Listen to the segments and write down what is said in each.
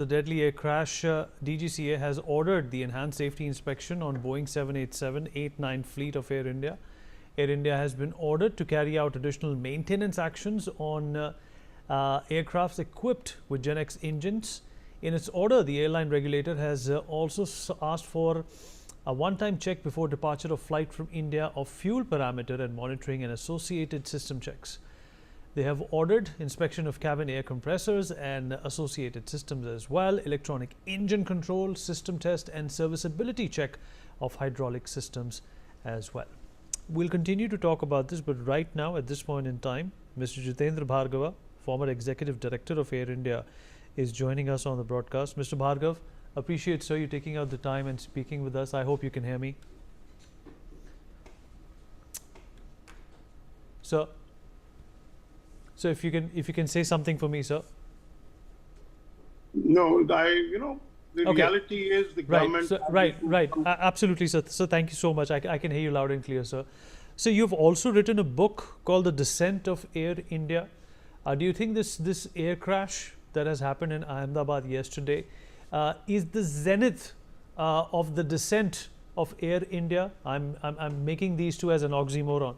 The deadly air crash, DGCA has ordered the enhanced safety inspection on Boeing 787-89 fleet of Air India. Air India has been ordered to carry out additional maintenance actions on aircrafts equipped with Gen X engines. In its order, the airline regulator has also asked for a one-time check before departure of flight from India of fuel parameter and monitoring and associated system checks. They have ordered inspection of cabin air compressors and associated systems as well, electronic engine control, system test and serviceability check of hydraulic systems as well. We'll continue to talk about this, but right now at this point in time, Mr. Jitendra Bhargava, former Executive Director of Air India, is joining us on the broadcast. Mr. Bhargav, appreciate, sir, you taking out the time and speaking with us. I hope you can hear me. Sir. So if you can say something for me, sir. No, the reality is the government. Right. Absolutely, sir. So thank you so much. I can hear you loud and clear, sir. So you've also written a book called The Descent of Air India. Do you think this air crash that has happened in Ahmedabad yesterday is the zenith of the descent of Air India? I'm making these two as an oxymoron.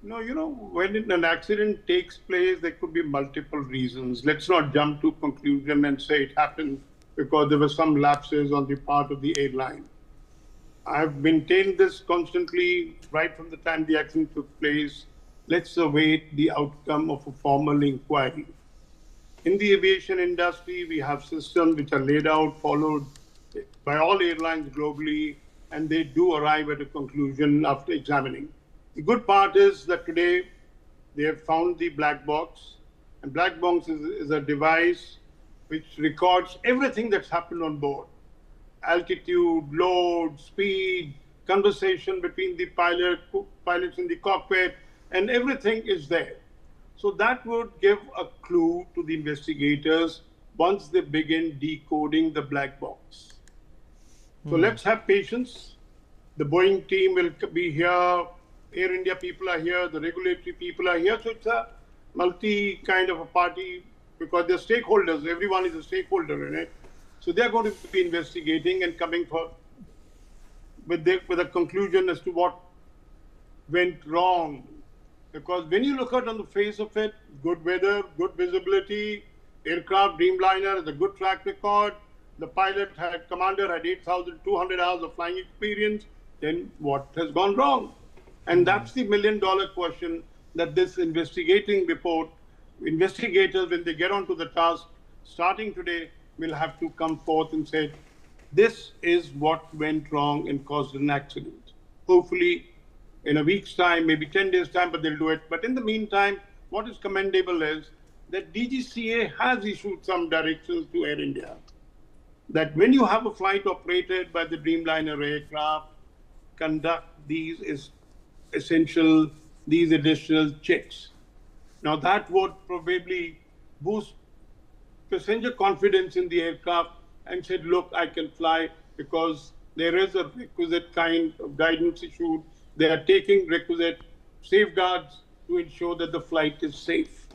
No, when an accident takes place, there could be multiple reasons. Let's not jump to conclusion and say it happened because there were some lapses on the part of the airline. I've maintained this constantly right from the time the accident took place. Let's await the outcome of a formal inquiry. In the aviation industry, we have systems which are laid out, followed by all airlines globally, and they do arrive at a conclusion after examining. The good part is that today they have found the black box, and black box is a device which records everything that's happened on board. Altitude, load, speed, conversation between the pilots in the cockpit, and everything is there. So that would give a clue to the investigators once they begin decoding the black box. So let's have patience. The Boeing team will be here. Air India people are here, the regulatory people are here. So it's a multi kind of a party because they're stakeholders. Everyone is a stakeholder in it. So they're going to be investigating and coming with a conclusion as to what went wrong. Because when you look at on the face of it, good weather, good visibility, aircraft, Dreamliner has a good track record. The commander had 8,200 hours of flying experience. Then what has gone wrong? And that's the million-dollar question that this investigators, when they get onto the task, starting today, will have to come forth and say, this is what went wrong and caused an accident. Hopefully, in a week's time, maybe 10 days' time, but they'll do it. But in the meantime, what is commendable is that DGCA has issued some directions to Air India that when you have a flight operated by the Dreamliner aircraft, conduct these additional checks. Now that would probably boost passenger confidence in the aircraft and said, look, I can fly because there is a requisite kind of guidance issued. They are taking requisite safeguards to ensure that the flight is safe.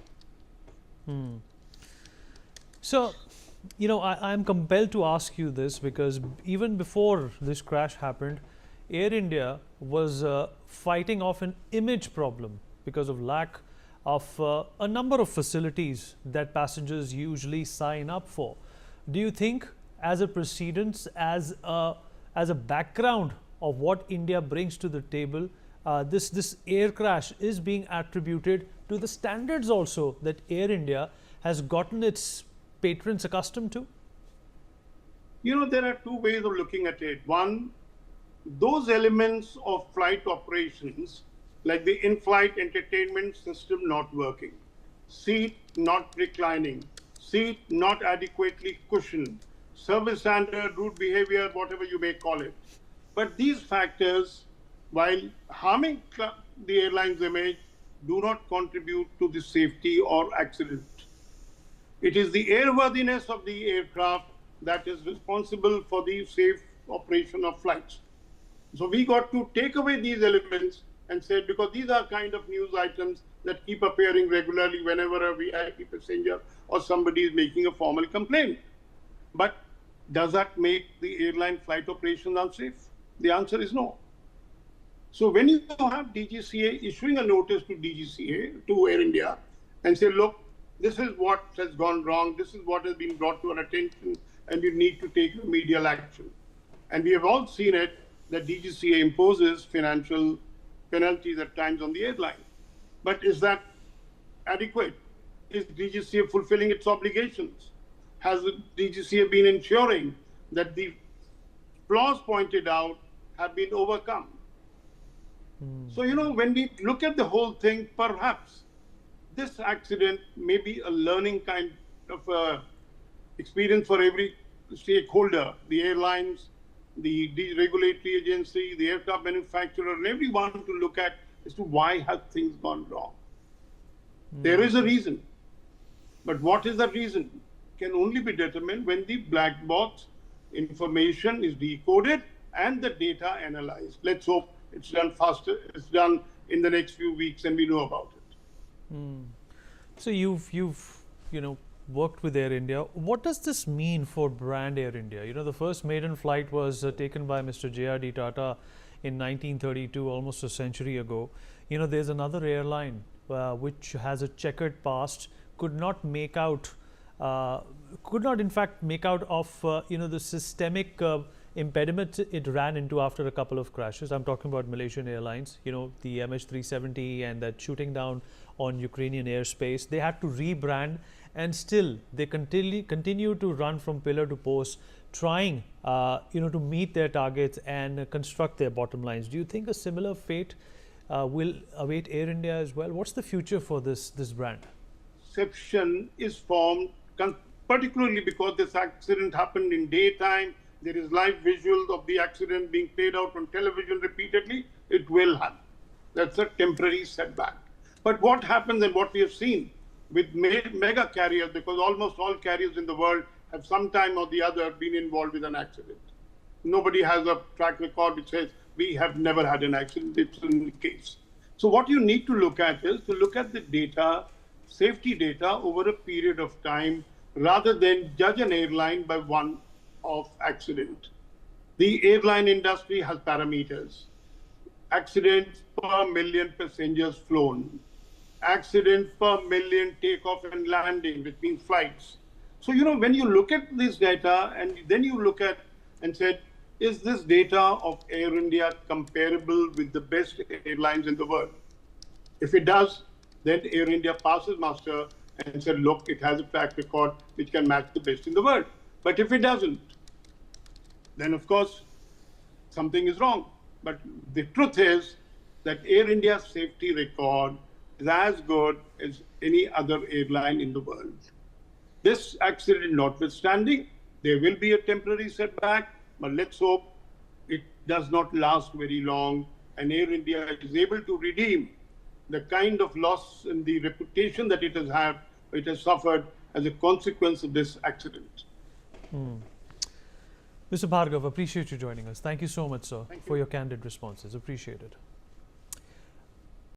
So, I'm compelled to ask you this because even before this crash happened, Air India was fighting off an image problem because of lack of a number of facilities that passengers usually sign up for. Do you think, as a precedence, as a background of what India brings to the table, this air crash is being attributed to the standards also that Air India has gotten its patrons accustomed to? There are two ways of looking at it. One, those elements of flight operations, like the in-flight entertainment system not working, seat not reclining, seat not adequately cushioned, service standard, route behavior, whatever you may call it. But these factors, while harming the airline's image, do not contribute to the safety or accident. It is the airworthiness of the aircraft that is responsible for the safe operation of flights. So we got to take away these elements and said, because these are kind of news items that keep appearing regularly whenever a VIP passenger or somebody is making a formal complaint. But does that make the airline flight operations unsafe? The answer is no. So when you have DGCA issuing a notice to DGCA, to Air India, and say, look, this is what has gone wrong, this is what has been brought to our attention, and you need to take remedial action. And we have all seen it, that DGCA imposes financial penalties at times on the airline. But is that adequate? Is DGCA fulfilling its obligations? Has the DGCA been ensuring that the flaws pointed out have been overcome? So, when we look at the whole thing, perhaps this accident may be a learning kind of experience for every stakeholder, the airlines, the regulatory agency, the aircraft manufacturer, and everyone to look at as to why have things gone wrong. There is a reason. But what is the reason can only be determined when the black box information is decoded and the data analyzed. Let's hope it's done faster. It's done in the next few weeks and we know about it. So you've worked with Air India. What does this mean for brand Air India? The first maiden flight was taken by Mr. J.R.D. Tata in 1932, almost a century ago. There's another airline which has a checkered past, could not in fact make out of the systemic impediment it ran into after a couple of crashes. I'm talking about Malaysian Airlines, the MH370 and that shooting down on Ukrainian airspace. They had to rebrand, and still they continue to run from pillar to post, trying to meet their targets and construct their bottom lines. Do you think a similar fate will await Air India as well? What's the future for this brand? Perception is formed, particularly because this accident happened in daytime. There is live visuals of the accident being played out on television repeatedly. It will happen. That's a temporary setback. But what happens, and what we have seen with mega carriers, because almost all carriers in the world have sometime or the other been involved with an accident. Nobody has a track record which says we have never had an accident. It's in the case. So what you need to look at is to look at the data, safety data over a period of time, rather than judge an airline by one of accident. The airline industry has parameters. Accidents per million passengers flown, accidents per million takeoff and landing, which means flights. So, when you look at this data and then you look at and said, is this data of Air India comparable with the best airlines in the world? If it does, then Air India passes muster and said, look, it has a track record which can match the best in the world. But if it doesn't, then of course, something is wrong. But the truth is that Air India's safety record is as good as any other airline in the world. This accident notwithstanding, there will be a temporary setback, but let's hope it does not last very long and Air India is able to redeem the kind of loss in the reputation that it has suffered as a consequence of this accident. Mr. Bhargava, appreciate you joining us. Thank you so much, sir, for your candid responses. Appreciate it.